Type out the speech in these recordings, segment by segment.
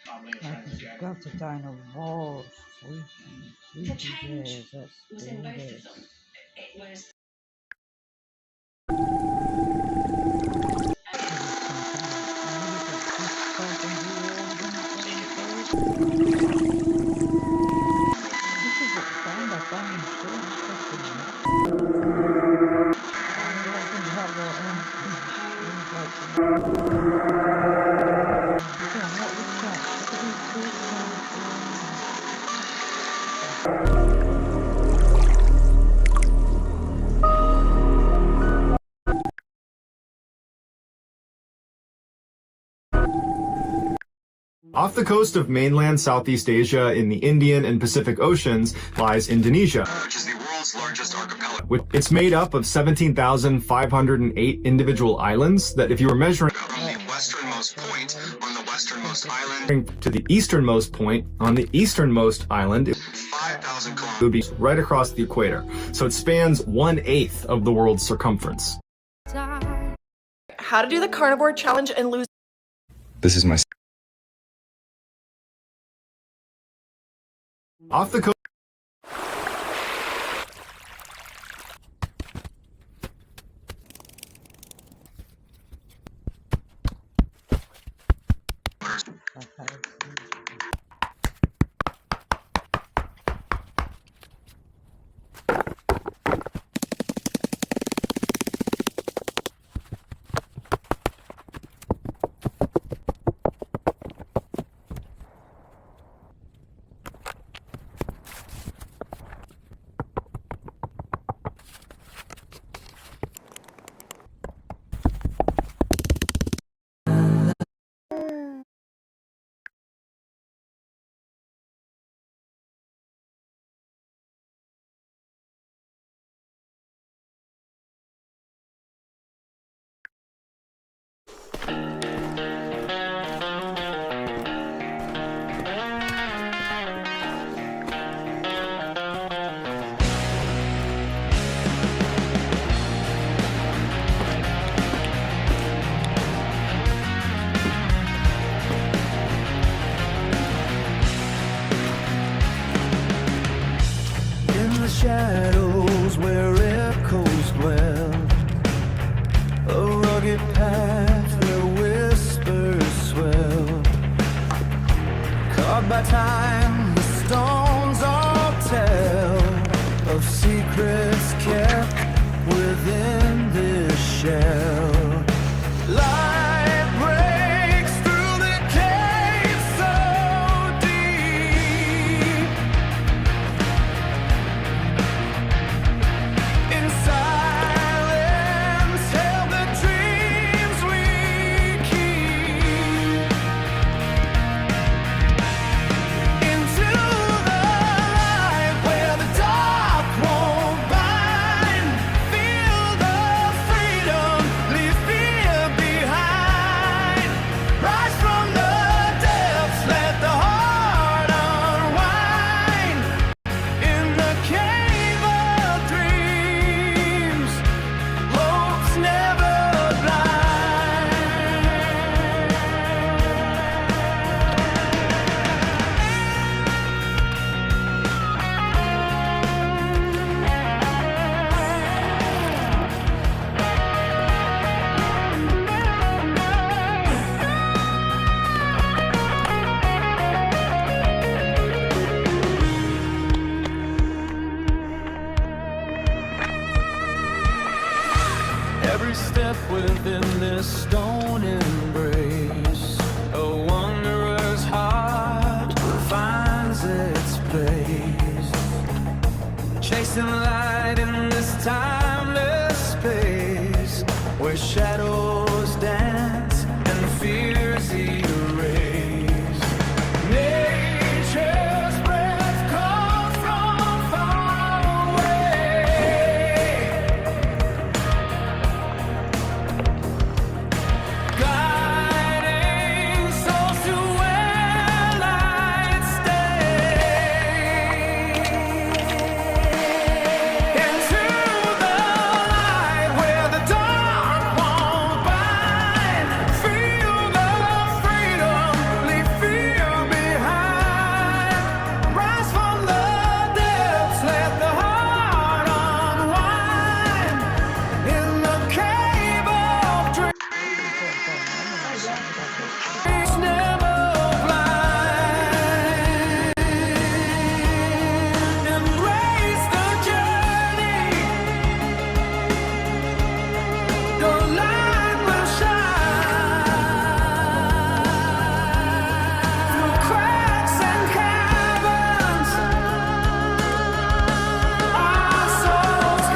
I've got the dinosaurs. Sleepy bears. Let's do this. Off the coast of mainland Southeast Asia in the Indian and Pacific Oceans lies Indonesia, which is the world's largest archipelago. It's made up of 17,508 individual islands that if you were measuring from the westernmost point on the westernmost island to the easternmost point on the easternmost island, 5,000 kilometers, it would be right across the equator. So it spans 1/8 of the world's circumference. How to do the carnivore challenge and lose. This is my off the coast. Shadows where echoes dwell, a rugged path where whispers swell. Caught by time, the stones all tell of secrets kept within this shell. Light breaks through the cave so deep. In silence held the dreams we keep. Into the light where the dark won't bind. Feel the freedom, leave fear behind. Rise from the depths, let the heart unwind. In the cave of dreams, hope's never blind. Every step within this stone embrace, a wanderer's heart finds its place. Chasing light in this timeless space, where shadows dance and fears erase. Nature's breath calls from far away, guiding souls to where light stays. It's never blind. Embrace the journey. Your light will shine through cracks and caverns. Our souls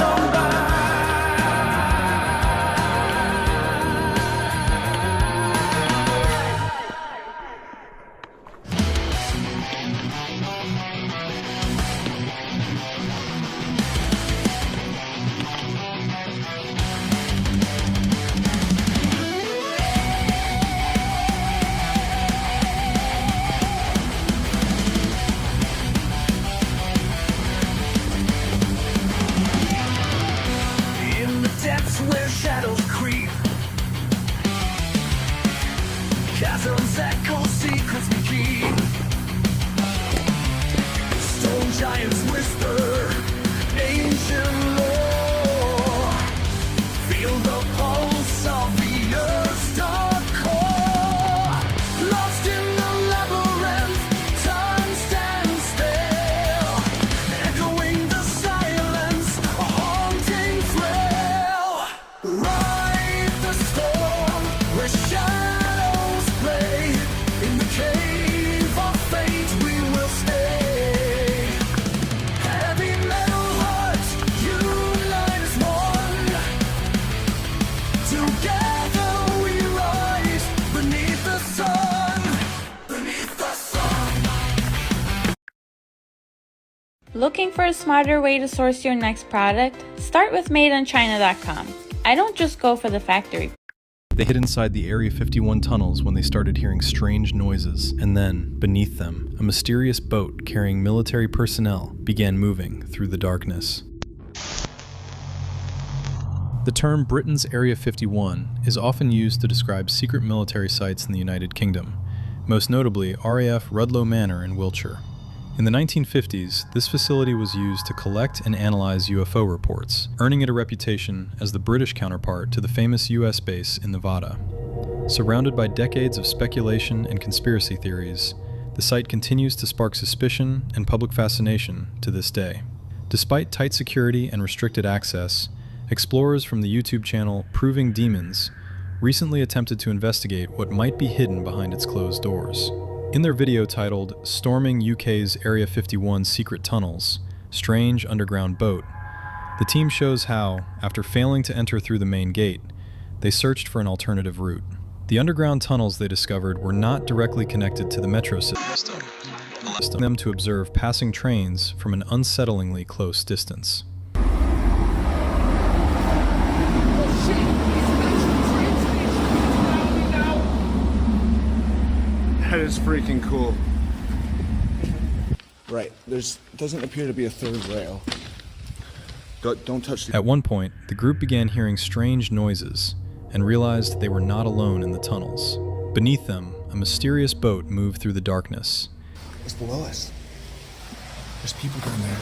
in the depths where shadows creep, chasms echo secrets we keep. Stone giants whisper ancient lore. Feel the pulse of the earth's dark core. Lost in the labyrinth, time stands still, echoing the silence, a haunting thrill. Ride the storm where shadows play. In the cave of fate we will stay. Heavy metal hearts unite as one. Together we rise beneath the sun. Beneath the sun. Looking for a smarter way to source your next product? Start with MadeInChina.com. I don't just go for the factory. They hid inside the Area 51 tunnels when they started hearing strange noises, and then, beneath them, a mysterious boat carrying military personnel began moving through the darkness. The term Britain's Area 51 is often used to describe secret military sites in the United Kingdom, most notably RAF Rudloe Manor in Wiltshire. In the 1950s, this facility was used to collect and analyze UFO reports, earning it a reputation as the British counterpart to the famous US base in Nevada. Surrounded by decades of speculation and conspiracy theories, the site continues to spark suspicion and public fascination to this day. Despite tight security and restricted access, explorers from the YouTube channel Proving Demons recently attempted to investigate what might be hidden behind its closed doors. In their video titled Storming UK's Area 51 Secret Tunnels, Strange Underground Boat, the team shows how, after failing to enter through the main gate, they searched for an alternative route. The underground tunnels they discovered were not directly connected to the metro system, allowing them to observe passing trains from an unsettlingly close distance. That is freaking cool. Right, doesn't appear to be a third rail. Don't touch the... At one point, the group began hearing strange noises and realized they were not alone in the tunnels. Beneath them, a mysterious boat moved through the darkness. It's below us. There's people down there.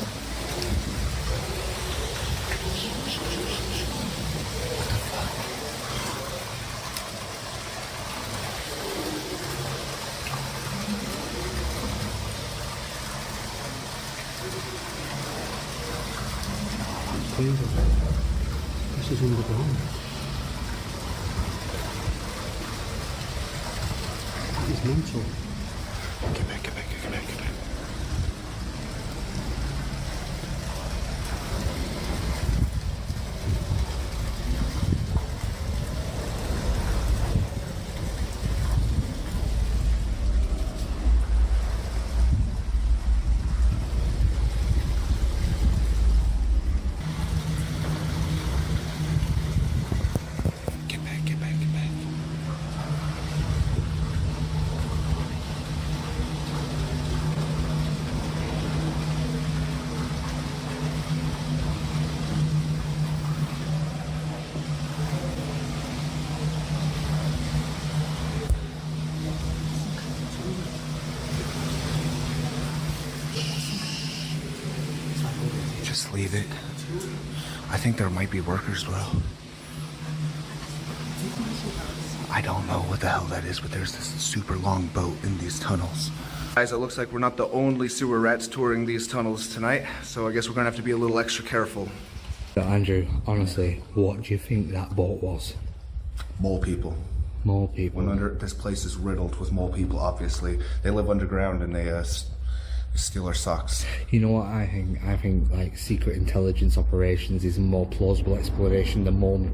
This is underground. That is mental. Get back. Just leave it. I think there might be workers, bro. I don't know what the hell that is, but there's this super long boat in these tunnels. Guys, it looks like we're not the only sewer rats touring these tunnels tonight, so I guess we're gonna have to be a little extra careful. Andrew, honestly, what do you think that boat was? Mole people. Mole people. This place is riddled with mole people, obviously. They live underground and they steal our socks. You know what I think? I think like secret intelligence operations is a more plausible explanation than mole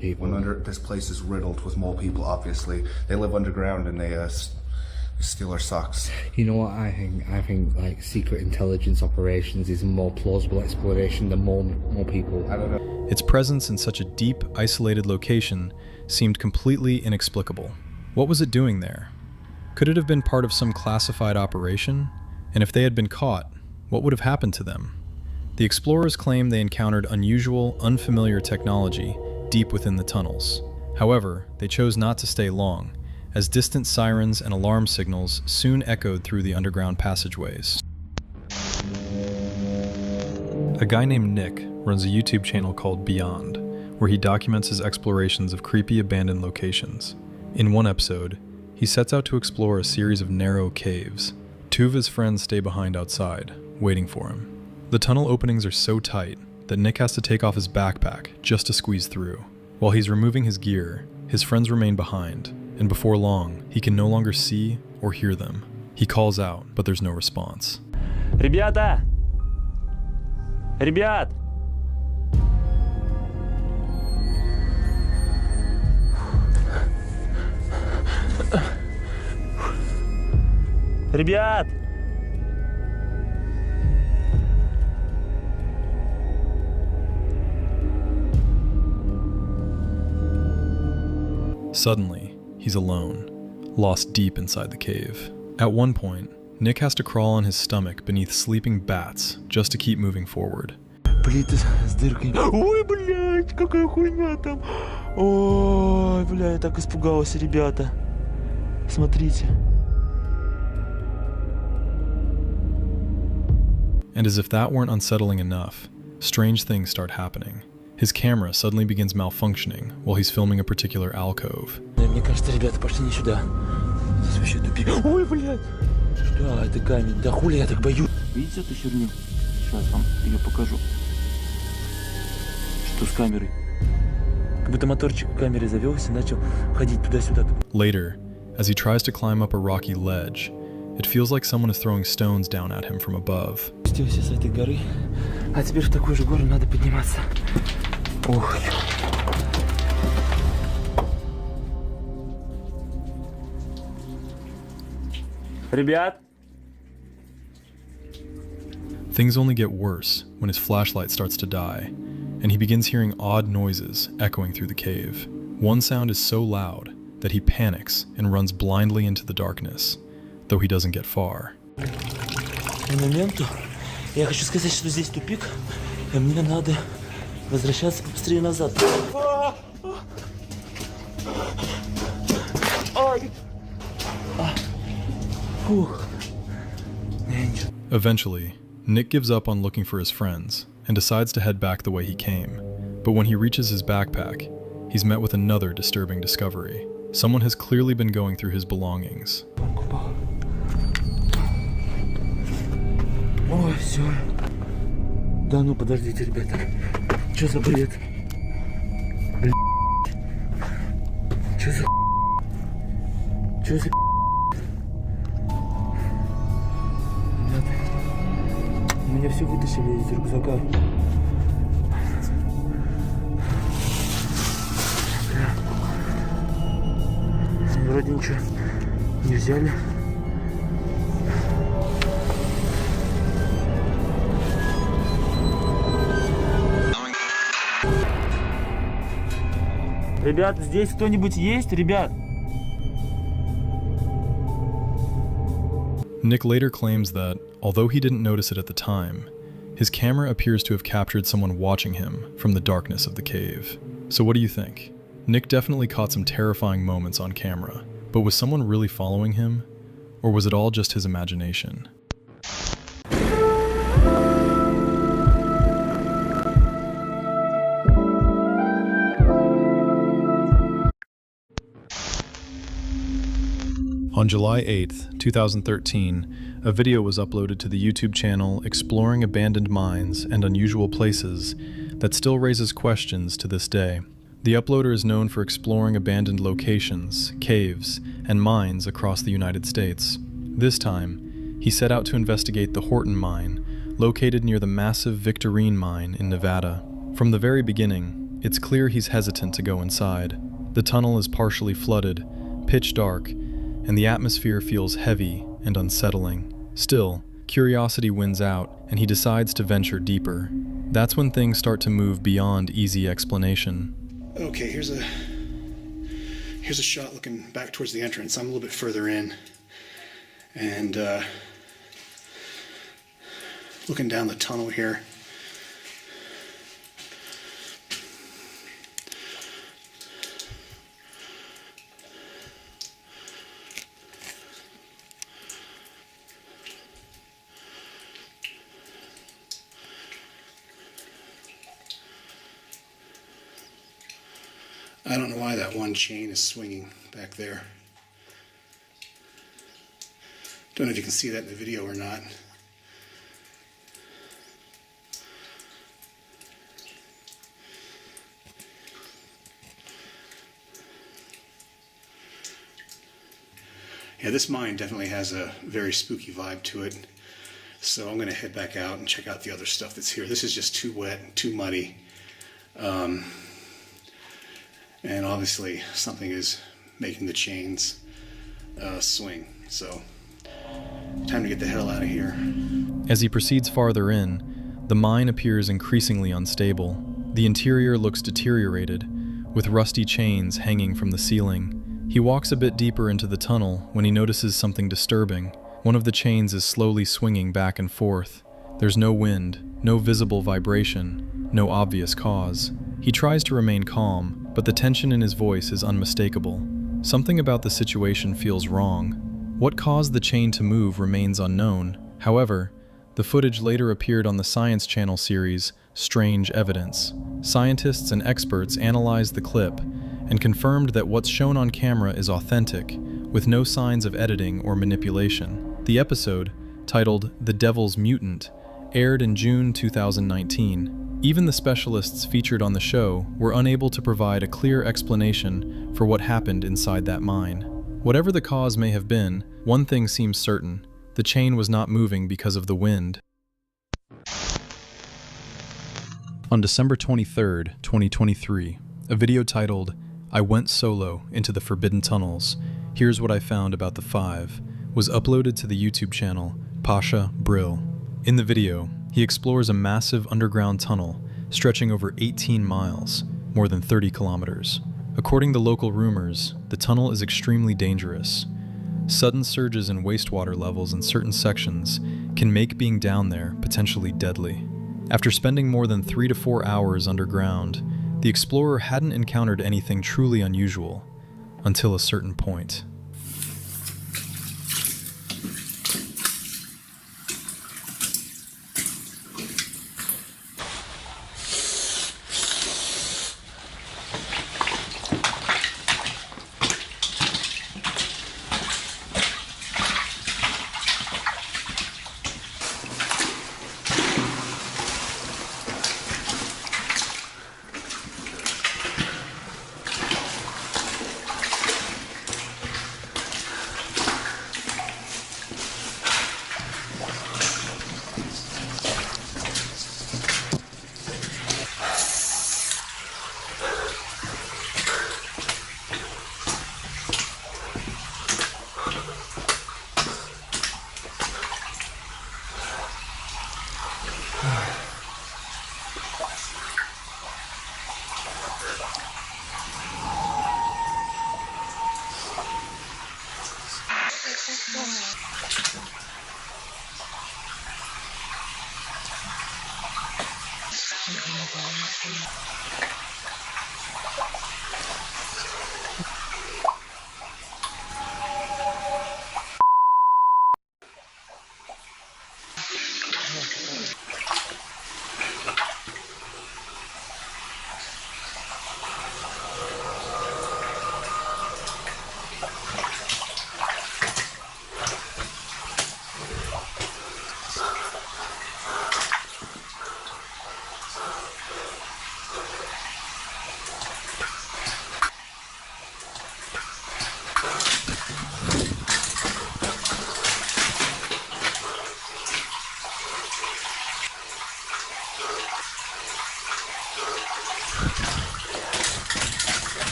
people. This place is riddled with mole people, obviously. They live underground and they steal our socks. You know what I think? I think like secret intelligence operations is a more plausible explanation than mole people. I don't know. Its presence in such a deep, isolated location seemed completely inexplicable. What was it doing there? Could it have been part of some classified operation? And if they had been caught, what would have happened to them? The explorers claim they encountered unusual, unfamiliar technology deep within the tunnels. However, they chose not to stay long, as distant sirens and alarm signals soon echoed through the underground passageways. A guy named Nick runs a YouTube channel called Beyond, where he documents his explorations of creepy abandoned locations. In one episode, he sets out to explore a series of narrow caves. Two of his friends stay behind outside, waiting for him. The tunnel openings are so tight that Nick has to take off his backpack just to squeeze through. While he's removing his gear, his friends remain behind, and before long, he can no longer see or hear them. He calls out, but there's no response. Ребята! Ребят! Ребят! Suddenly, he's alone, lost deep inside the cave. At one point, Nick has to crawl on his stomach beneath sleeping bats just to keep moving forward. Плиты с дыркой. Ой, блядь, какая хуйня там. Ой, бля, я так испугался, ребята. Смотрите. And as if that weren't unsettling enough, strange things start happening. His camera suddenly begins malfunctioning while he's filming a particular alcove. Мне кажется, ребята, пошли не сюда. Здесь вообще тупик. Ой, блядь. Что, это камень? Да хули я так боюсь. Видите эту херню? Сейчас вам ее покажу. Что с камерой? Как будто моторчик в камере завелся и начал ходить туда-сюда. Later, as he tries to climb up a rocky ledge, it feels like someone is throwing stones down at him from above. Спустился с этой горы, а теперь в такую же гору надо подниматься. Ох. Ребят! Things only get worse when his flashlight starts to die, and he begins hearing odd noises echoing through the cave. One sound is so loud that he panics and runs blindly into the darkness, though he doesn't get far. К моменту я хочу сказать, что здесь тупик, и мне надо возвращаться побыстрее назад. Eventually, Nick gives up on looking for his friends and decides to head back the way he came. But when he reaches his backpack, he's met with another disturbing discovery. Someone has clearly been going through his belongings. Ой, все. Да ну подождите, ребята. Что за бред? Блядь. Что за Что за Ребята. У меня все вытащили из рюкзака. Вроде ничего не взяли. Ребят, здесь кто-нибудь есть, ребят? Nick later claims that, although he didn't notice it at the time, his camera appears to have captured someone watching him from the darkness of the cave. So what do you think? Nick definitely caught some terrifying moments on camera, but was someone really following him? Or was it all just his imagination? On July 8th, 2013, a video was uploaded to the YouTube channel Exploring Abandoned Mines and Unusual Places that still raises questions to this day. The uploader is known for exploring abandoned locations, caves, and mines across the United States. This time, he set out to investigate the Horton Mine, located near the massive Victorine Mine in Nevada. From the very beginning, it's clear he's hesitant to go inside. The tunnel is partially flooded, pitch dark, and the atmosphere feels heavy and unsettling. Still, curiosity wins out, and he decides to venture deeper. That's when things start to move beyond easy explanation. Okay, here's a shot looking back towards the entrance. I'm a little bit further in, and looking down the tunnel here. I don't know why that one chain is swinging back there. Don't know if you can see that in the video or not. Yeah, this mine definitely has a very spooky vibe to it. So I'm going to head back out and check out the other stuff that's here. This is just too wet and too muddy. And obviously something is making the chains swing. So time to get the hell out of here. As he proceeds farther in, the mine appears increasingly unstable. The interior looks deteriorated, with rusty chains hanging from the ceiling. He walks a bit deeper into the tunnel when he notices something disturbing. One of the chains is slowly swinging back and forth. There's no wind, no visible vibration, no obvious cause. He tries to remain calm, but the tension in his voice is unmistakable. Something about the situation feels wrong. What caused the chain to move remains unknown. However, the footage later appeared on the Science Channel series Strange Evidence. Scientists and experts analyzed the clip and confirmed that what's shown on camera is authentic, with no signs of editing or manipulation. The episode, titled The Devil's Mutant, aired in June 2019. Even the specialists featured on the show were unable to provide a clear explanation for what happened inside that mine. Whatever the cause may have been, one thing seems certain: the chain was not moving because of the wind. On December 23, 2023, a video titled, "I Went Solo into the Forbidden Tunnels, Here's What I Found About the Five," was uploaded to the YouTube channel Pasha Brill. In the video, he explores a massive underground tunnel stretching over 18 miles, more than 30 kilometers. According to local rumors, the tunnel is extremely dangerous. Sudden surges in wastewater levels in certain sections can make being down there potentially deadly. After spending more than 3 to 4 hours underground, the explorer hadn't encountered anything truly unusual until a certain point.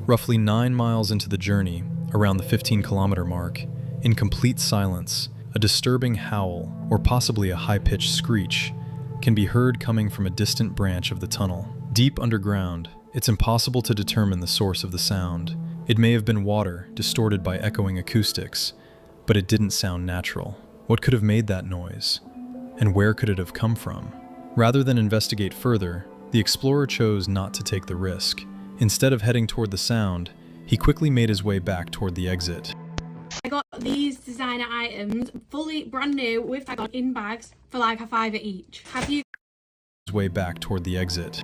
Roughly 9 miles into the journey, around the 15-kilometer mark, in complete silence, a disturbing howl, or possibly a high-pitched screech, can be heard coming from a distant branch of the tunnel. Deep underground, it's impossible to determine the source of the sound. It may have been water, distorted by echoing acoustics, but it didn't sound natural. What could have made that noise? And where could it have come from? Rather than investigate further, the explorer chose not to take the risk. Instead of heading toward the sound, he quickly made his way back toward the exit. I got these designer items, fully brand new, with tag on in bags, for like $5 each. Have you... His way back toward the exit.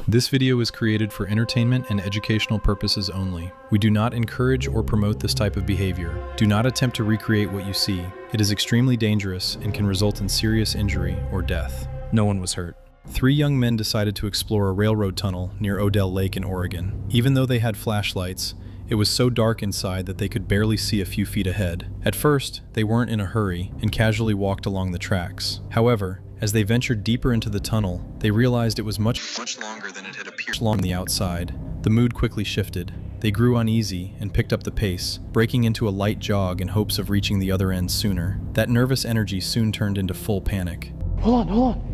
This video is created for entertainment and educational purposes only. We do not encourage or promote this type of behavior. Do not attempt to recreate what you see. It is extremely dangerous and can result in serious injury or death. No one was hurt. 3 young men decided to explore a railroad tunnel near Odell Lake in Oregon. Even though they had flashlights, it was so dark inside that they could barely see a few feet ahead. At first, they weren't in a hurry and casually walked along the tracks. However, as they ventured deeper into the tunnel, they realized it was much longer than it had appeared on the outside. The mood quickly shifted. They grew uneasy and picked up the pace, breaking into a light jog in hopes of reaching the other end sooner. That nervous energy soon turned into full panic. Hold on.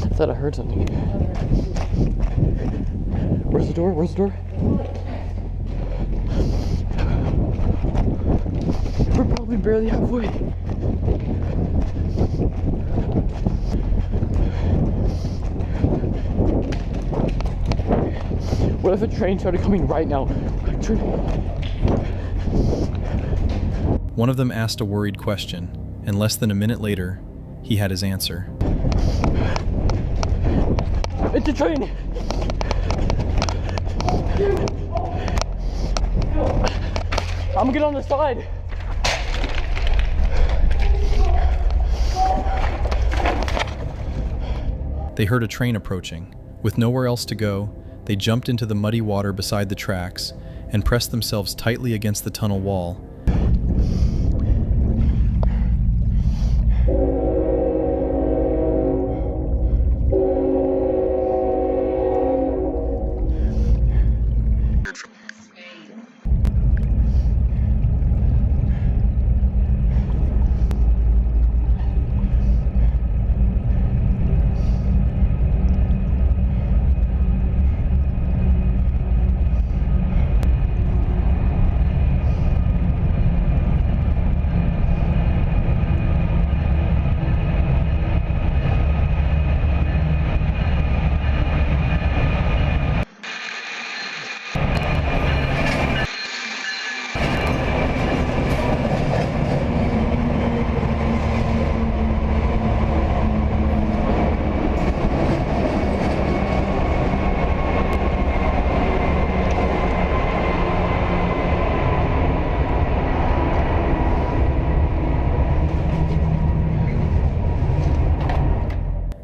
I thought I heard something. Where's the door? We're probably barely halfway. What if a train started coming right now? One of them asked a worried question, and less than a minute later, he had his answer. It's a train! I'm gonna get on the side! They heard a train approaching. With nowhere else to go, they jumped into the muddy water beside the tracks and pressed themselves tightly against the tunnel wall.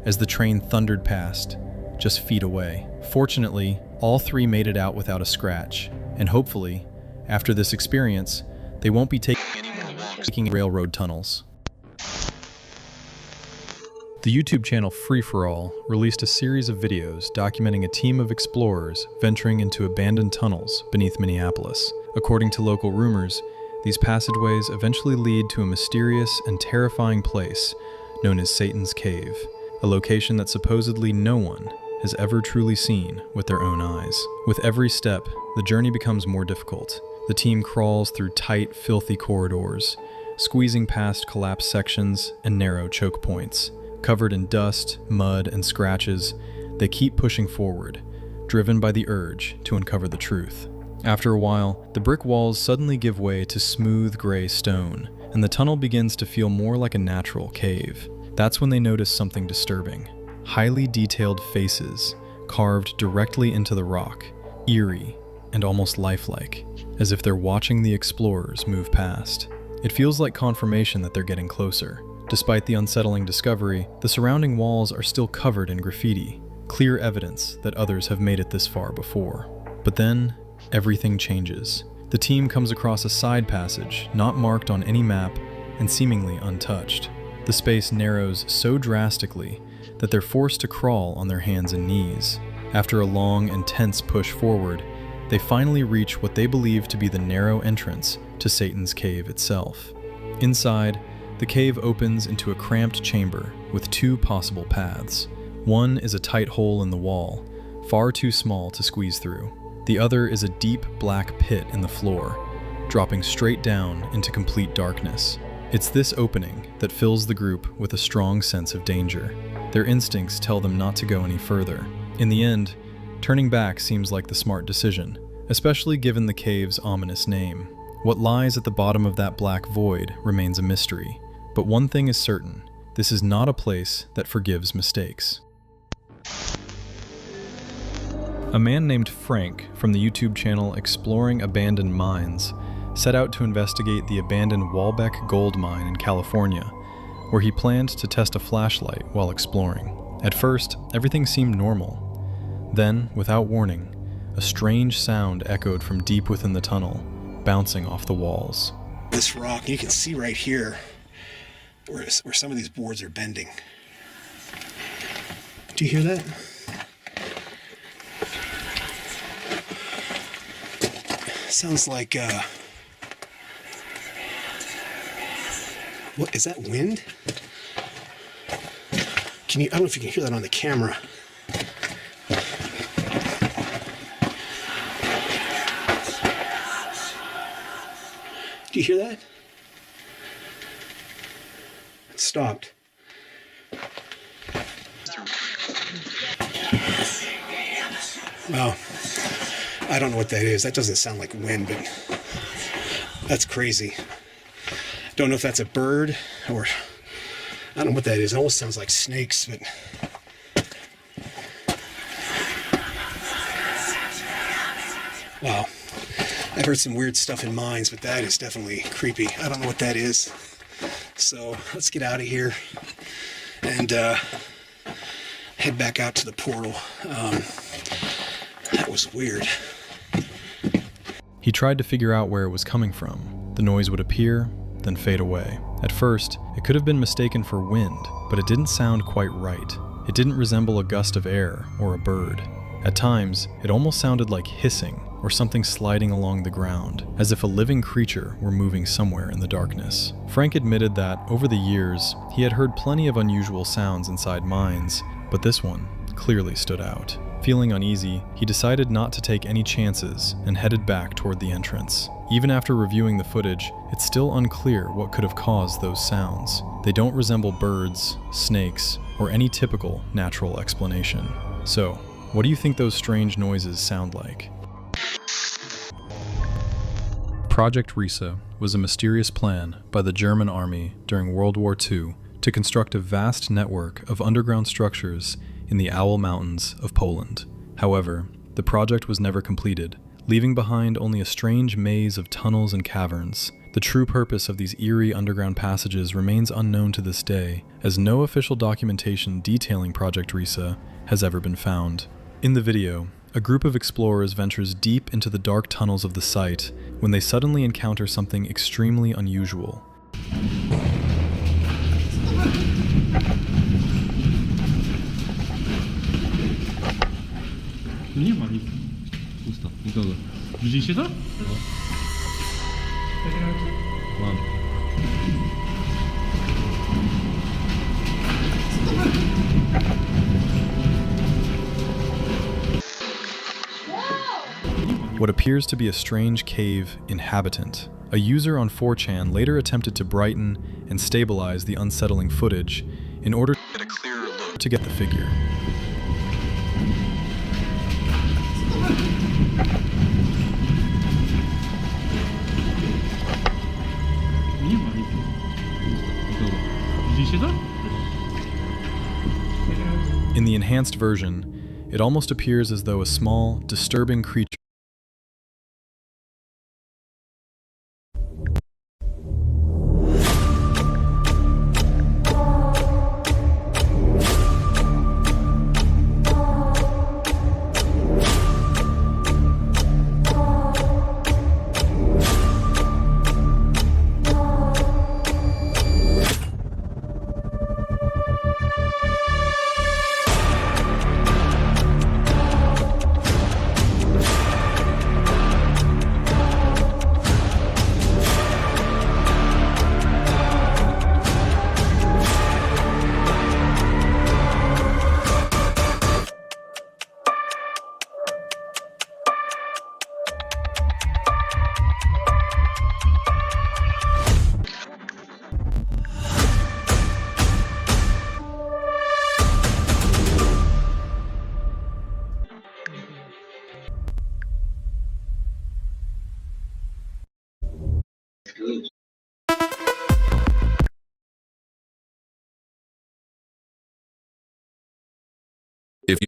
As the train thundered past, just feet away. Fortunately, all 3 made it out without a scratch, and hopefully, after this experience, they won't be taking any more walks in railroad tunnels. The YouTube channel Free For All released a series of videos documenting a team of explorers venturing into abandoned tunnels beneath Minneapolis. According to local rumors, these passageways eventually lead to a mysterious and terrifying place known as Satan's Cave, a location that supposedly no one has ever truly seen with their own eyes. With every step, the journey becomes more difficult. The team crawls through tight, filthy corridors, squeezing past collapsed sections and narrow choke points. Covered in dust, mud, and scratches, they keep pushing forward, driven by the urge to uncover the truth. After a while, the brick walls suddenly give way to smooth gray stone, and the tunnel begins to feel more like a natural cave. That's when they notice something disturbing. Highly detailed faces carved directly into the rock, eerie and almost lifelike, as if they're watching the explorers move past. It feels like confirmation that they're getting closer. Despite the unsettling discovery, the surrounding walls are still covered in graffiti, clear evidence that others have made it this far before. But then, everything changes. The team comes across a side passage, not marked on any map and seemingly untouched. The space narrows so drastically that they're forced to crawl on their hands and knees. After a long and tense push forward, they finally reach what they believe to be the narrow entrance to Satan's cave itself. Inside, the cave opens into a cramped chamber with two possible paths. One is a tight hole in the wall, far too small to squeeze through. The other is a deep black pit in the floor, dropping straight down into complete darkness. It's this opening that fills the group with a strong sense of danger. Their instincts tell them not to go any further. In the end, turning back seems like the smart decision, especially given the cave's ominous name. What lies at the bottom of that black void remains a mystery. But one thing is certain, this is not a place that forgives mistakes. A man named Frank from the YouTube channel Exploring Abandoned Mines set out to investigate the abandoned Walbeck gold mine in California, where he planned to test a flashlight while exploring. At first, everything seemed normal. Then, without warning, a strange sound echoed from deep within the tunnel, bouncing off the walls. This rock, you can see right here where some of these boards are bending. Do you hear that? Sounds like, what, is that wind? I don't know if you can hear that on the camera. Do you hear that? It stopped. Well, I don't know what that is. That doesn't sound like wind, but that's crazy. Don't know if that's a bird or I don't know what that is. It almost sounds like snakes, but wow. I've heard some weird stuff in mines, but that is definitely creepy. I don't know what that is. So let's get out of here and head back out to the portal. That was weird. He tried to figure out where it was coming from. The noise would appear, then fade away. At first, it could have been mistaken for wind, but it didn't sound quite right. It didn't resemble a gust of air or a bird. At times, it almost sounded like hissing or something sliding along the ground, as if a living creature were moving somewhere in the darkness. Frank admitted that, over the years, he had heard plenty of unusual sounds inside mines, but this one clearly stood out. Feeling uneasy, he decided not to take any chances and headed back toward the entrance. Even after reviewing the footage, it's still unclear what could have caused those sounds. They don't resemble birds, snakes, or any typical natural explanation. So, what do you think those strange noises sound like? Project Risa was a mysterious plan by the German army during World War II to construct a vast network of underground structures in the Owl Mountains of Poland. However, the project was never completed, leaving behind only a strange maze of tunnels and caverns. The true purpose of these eerie underground passages remains unknown to this day, as no official documentation detailing Project Risa has ever been found. In the video, a group of explorers ventures deep into the dark tunnels of the site when they suddenly encounter something extremely unusual. Nie ma nic. Pusto. Nikogo. Widzieliście to? Mam. What appears to be a strange cave inhabitant. A user on 4chan later attempted to brighten and stabilize the unsettling footage in order to get a clearer look to get the figure. Nie ma nic. Nikogo. Widzieliście to? In the enhanced version, it almost appears as though a small, disturbing creature If you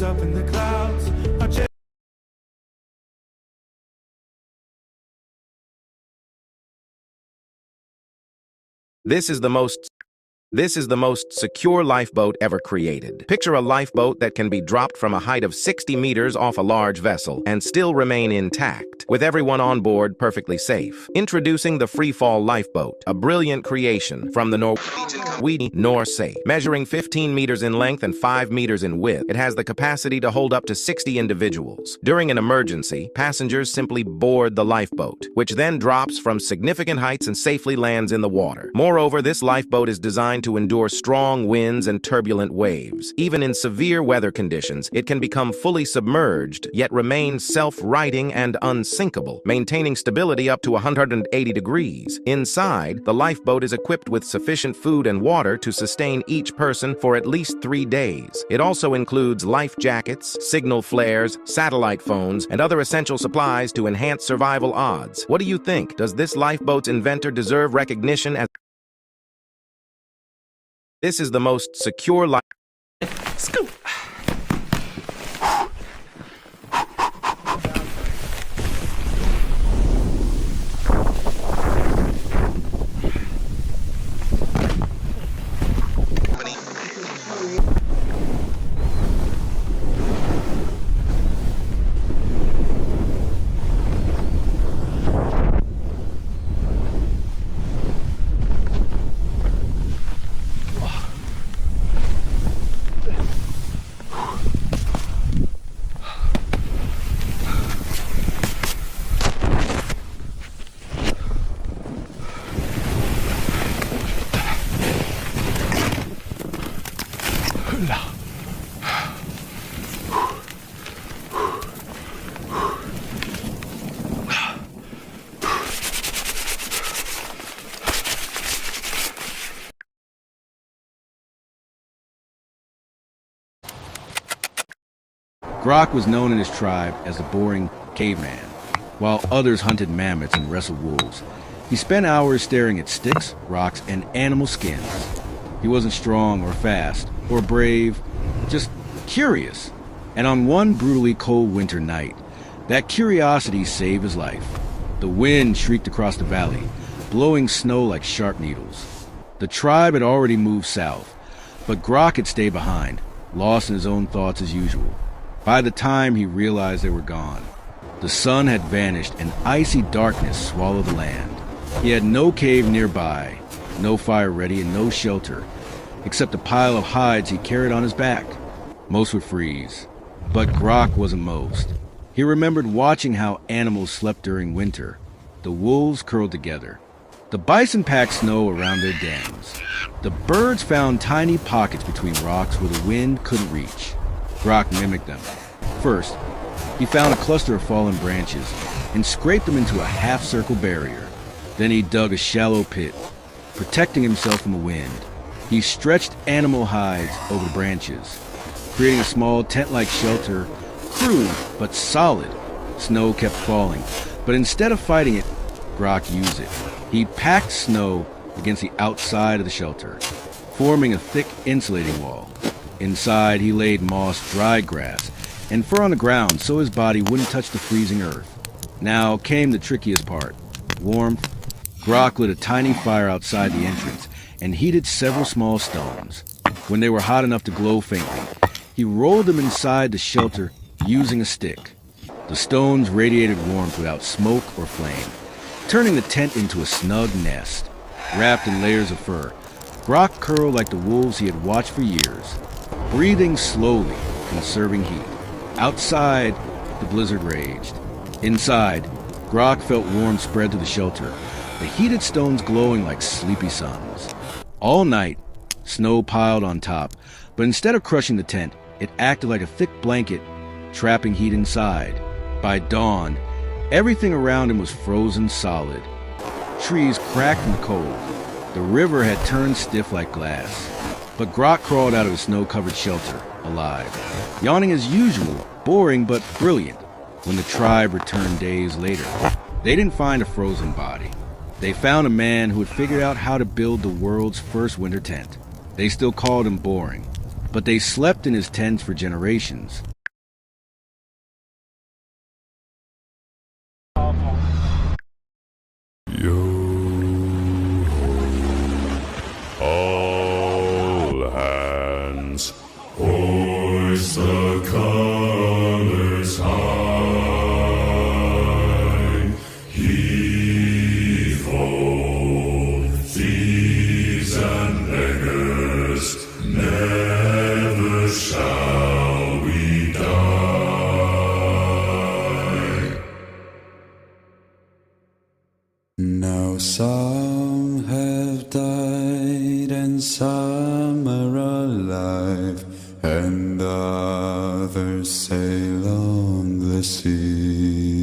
up in the clouds. This is the most secure lifeboat ever created. Picture a lifeboat that can be dropped from a height of 60 meters off a large vessel and still remain intact, with everyone on board perfectly safe. Introducing the Freefall Lifeboat, a brilliant creation from the Norwegian Norse. Measuring 15 meters in length and 5 meters in width, it has the capacity to hold up to 60 individuals. During an emergency, passengers simply board the lifeboat, which then drops from significant heights and safely lands in the water. Moreover, this lifeboat is designed to endure strong winds and turbulent waves. Even in severe weather conditions, it can become fully submerged, yet remain self-righting and unsinkable, maintaining stability up to 180 degrees. Inside, the lifeboat is equipped with sufficient food and water to sustain each person for at least 3 days. It also includes life jackets, signal flares, satellite phones, and other essential supplies to enhance survival odds. What do you think? Does this lifeboat's inventor deserve recognition as this is the most secure Scoop! Grok was known in his tribe as a boring caveman, while others hunted mammoths and wrestled wolves. He spent hours staring at sticks, rocks, and animal skins. He wasn't strong or fast or brave, just curious. And on one brutally cold winter night, that curiosity saved his life. The wind shrieked across the valley, blowing snow like sharp needles. The tribe had already moved south, but Grok had stayed behind, lost in his own thoughts as usual. By the time he realized they were gone, the sun had vanished and icy darkness swallowed the land. He had no cave nearby, no fire ready, and no shelter, except a pile of hides he carried on his back. Most would freeze, but Grok wasn't most. He remembered watching how animals slept during winter. The wolves curled together. The bison packed snow around their dens. The birds found tiny pockets between rocks where the wind couldn't reach. Grok mimicked them. First, he found a cluster of fallen branches and scraped them into a half-circle barrier. Then he dug a shallow pit, protecting himself from the wind. He stretched animal hides over the branches, creating a small tent-like shelter, crude but solid. Snow kept falling, but instead of fighting it, Grok used it. He packed snow against the outside of the shelter, forming a thick insulating wall. Inside, he laid moss, dried grass, and fur on the ground so his body wouldn't touch the freezing earth. Now came the trickiest part, warmth. Grok lit a tiny fire outside the entrance and heated several small stones. When they were hot enough to glow faintly, he rolled them inside the shelter using a stick. The stones radiated warmth without smoke or flame, turning the tent into a snug nest. Wrapped in layers of fur, Grok curled like the wolves he had watched for years, breathing slowly, conserving heat. Outside, the blizzard raged. Inside, Grok felt warmth spread to the shelter, the heated stones glowing like sleepy suns. All night, snow piled on top, but instead of crushing the tent, it acted like a thick blanket, trapping heat inside. By dawn, everything around him was frozen solid. Trees cracked from the cold. The river had turned stiff like glass. But Grok crawled out of his snow-covered shelter, alive, yawning as usual, boring but brilliant. When the tribe returned days later, they didn't find a frozen body. They found a man who had figured out how to build the world's first winter tent. They still called him boring, but they slept in his tents for generations. All hands, hoist the colors high. Heave ho, thieves and beggars, never shall we die. Now some have died and some are alive, and others sail on the sea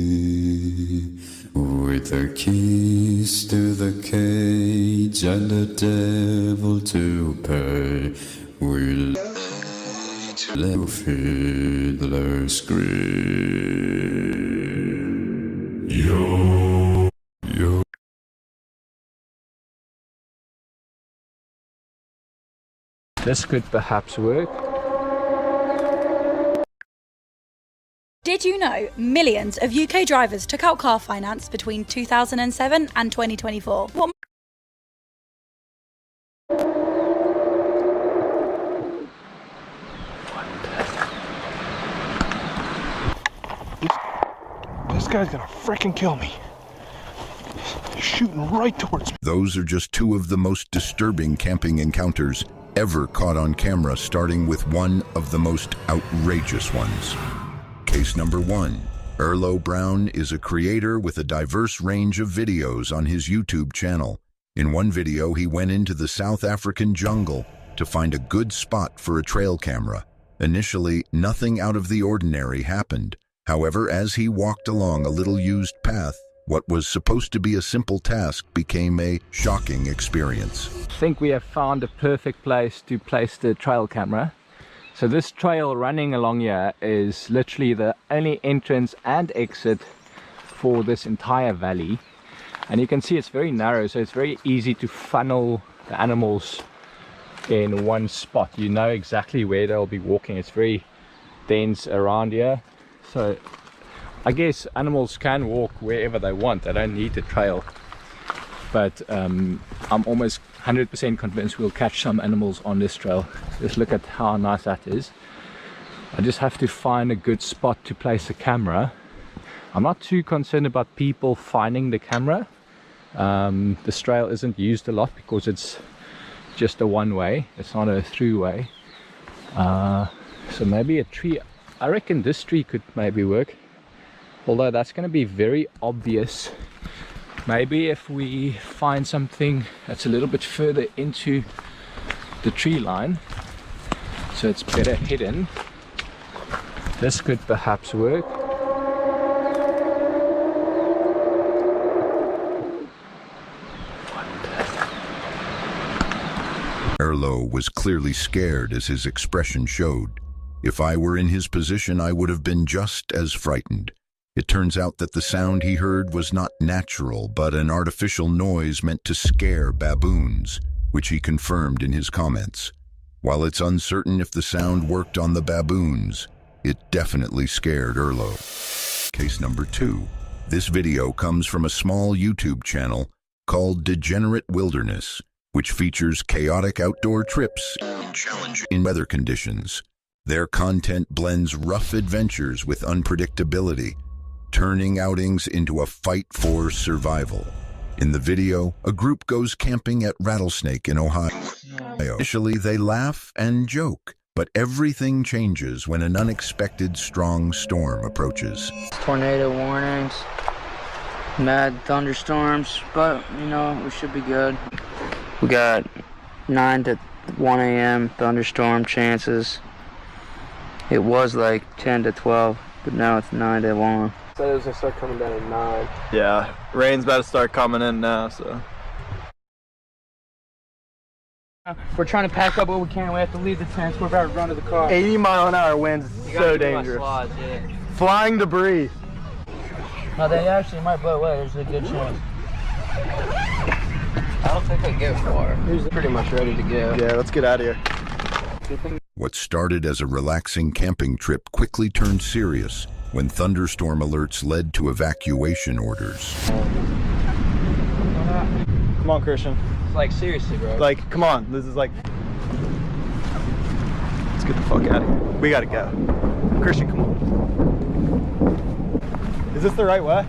with their keys to the cage and the devil to pay. We'll let fiddlers scream. Yo, yo. This could perhaps work. Did you know millions of UK drivers took out car finance between 2007 and 2024? What? This guy's gonna frickin' kill me. He's shooting right towards me. Those are just two of the most disturbing camping encounters ever caught on camera, starting with one of the most outrageous ones. Case number 1. Erlo Brown is a creator with a diverse range of videos on his YouTube channel. In one video, he went into the South African jungle to find a good spot for a trail camera. Initially, nothing out of the ordinary happened. However, as he walked along a little used path, what was supposed to be a simple task became a shocking experience. I think we have found a perfect place to place the trail camera. So this trail running along here is literally the only entrance and exit for this entire valley. And you can see it's very narrow, so it's very easy to funnel the animals in one spot. You know exactly where they'll be walking. It's very dense around here, so I guess animals can walk wherever they want. They don't need the trail, but I'm almost 100% convinced we'll catch some animals on this trail. Just look at how nice that is. I just have to find a good spot to place the camera. I'm not too concerned about people finding the camera. This trail isn't used a lot because it's just a one-way, it's not a through-way. So maybe a tree, I reckon this tree could maybe work, although that's going to be very obvious. Maybe if we find something that's a little bit further into the tree line, so it's better hidden, this could perhaps work. Erlo was clearly scared as his expression showed. If I were in his position, I would have been just as frightened. It turns out that the sound he heard was not natural, but an artificial noise meant to scare baboons, which he confirmed in his comments. While it's uncertain if the sound worked on the baboons, it definitely scared Erlo. Case number 2. This video comes from a small YouTube channel called Degenerate Wilderness, which features chaotic outdoor trips in weather conditions. Their content blends rough adventures with unpredictability, turning outings into a fight for survival. In the video, a group goes camping at Rattlesnake in Ohio. Initially, they laugh and joke, but everything changes when an unexpected strong storm approaches. Tornado warnings, mad thunderstorms, but you know, we should be good. We got 9 to 1 a.m. thunderstorm chances. It was like 10 to 12, but now it's 9 to 1. So it was gonna start coming down at 9. Yeah, rain's about to start coming in now, so. We're trying to pack up what we can. We have to leave the tents. We're about to run to the car. 80-mile-an-hour winds, so dangerous. Slides, yeah. Flying debris. No, they actually might blow away. There's a good chance. I don't think they get far. He's pretty much ready to go. Yeah, let's get out of here. What started as a relaxing camping trip quickly turned serious when thunderstorm alerts led to evacuation orders. Come on, Christian. It's like, seriously, bro. Like, come on. This is like... Let's get the fuck out of here. We gotta go. Christian, come on. Is this the right way?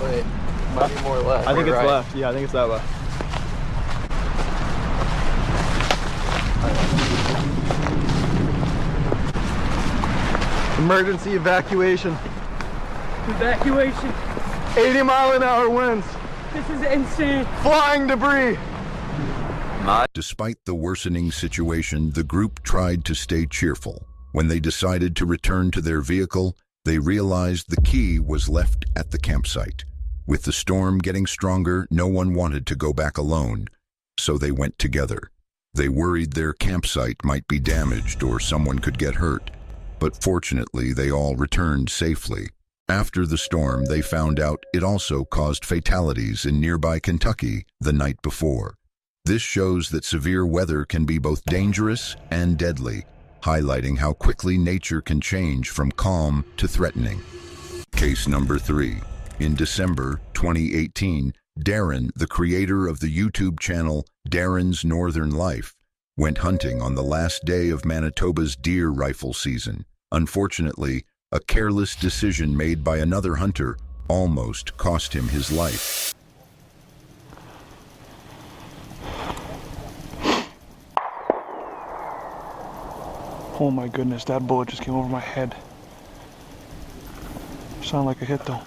Wait, might be more left. I think it's right. left. Yeah, I think it's that way. Emergency evacuation. Evacuation. 80-mile-an-hour winds. This is insane. Flying debris. Despite the worsening situation, the group tried to stay cheerful. When they decided to return to their vehicle, they realized the key was left at the campsite. With the storm getting stronger, no one wanted to go back alone, so they went together. They worried their campsite might be damaged or someone could get hurt, but fortunately they all returned safely. After the storm, they found out it also caused fatalities in nearby Kentucky the night before. This shows that severe weather can be both dangerous and deadly, highlighting how quickly nature can change from calm to threatening. Case number 3. In December 2018, Darren, the creator of the YouTube channel Darren's Northern Life, went hunting on the last day of Manitoba's deer rifle season. Unfortunately, a careless decision made by another hunter almost cost him his life. Oh my goodness, that bullet just came over my head. Sounded like a hit though.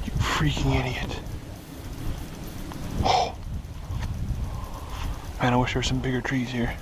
You freaking idiot. Oh. Man, I wish there were some bigger trees here.